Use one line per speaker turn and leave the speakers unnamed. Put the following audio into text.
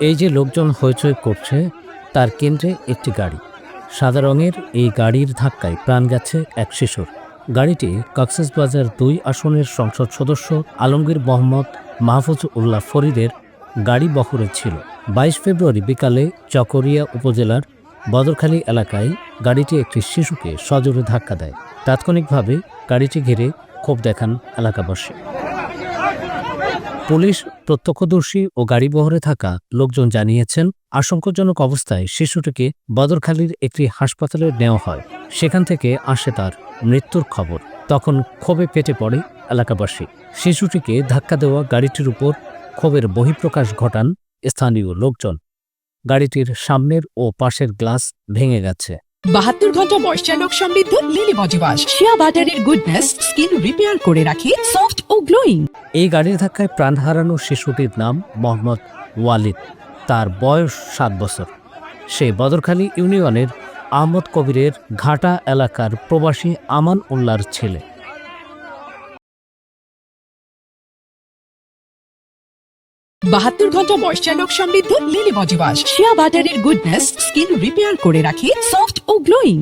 এই যে লোকজন হইচই করছে, তার কেন্দ্রে একটি গাড়ি। সাদা রঙের এই গাড়ির ধাক্কায় প্রাণ গেছে এক শিশুর। গাড়িটি কক্সবাজার ২ আসনের সংসদ সদস্য আলমগীর মোহাম্মদ মাহফুজ উল্লাহ ফরিদের গাড়ি বহরে ছিল। ২২ ফেব্রুয়ারি বিকালে চকরিয়া উপজেলার বদরখালী এলাকায় গাড়িটি একটি শিশুকে সজোরে ধাক্কা দেয়। তাৎক্ষণিকভাবে গাড়িটি ঘিরে ক্ষোভ দেখান এলাকাবাসী। পুলিশ, প্রত্যক্ষদর্শী ও গাড়িবহরে থাকা লোকজন জানিয়েছেন, আশঙ্কাজনক অবস্থায় শিশুটিকে বদরখালীর একটি হাসপাতালে নেওয়া হয়। সেখান থেকে আসে তার মৃত্যুর খবর। তখন ক্ষোভে ফেটে পড়ে এলাকাবাসী। শিশুটিকে ধাক্কা দেওয়া গাড়িটির উপর ক্ষোভের বহিঃপ্রকাশ ঘটান স্থানীয় লোকজন। গাড়িটির সামনের ও পাশের গ্লাস ভেঙে গেছে।
৭২ ঘন্টা ময়েশ্চার লক সমৃদ্ধ লিলি বডি ওয়াশ, শিয়া বাটারের গুডনেস স্কিন রিপেয়ার করে রাখে সফট ও গ্লোয়িং।
এই গাড়ির ধাক্কায় প্রাণ হারানো শিশুটির নাম মোহাম্মদ ওয়ালিদ। তার বয়স ৭ বছর। সে বদরখালী ইউনিয়নের আহমদ কবিরের ঘাটা এলাকার প্রবাসী আমান উল্লাহর ছেলে।
৭২ ঘন্টা ময়েশ্চার লক সমৃদ্ধ লিলি বডি ওয়াশ, শিয়া বাটারের গুডনেস স্কিন রিপেয়ার করে রাখে সফট ও গ্লোয়িং।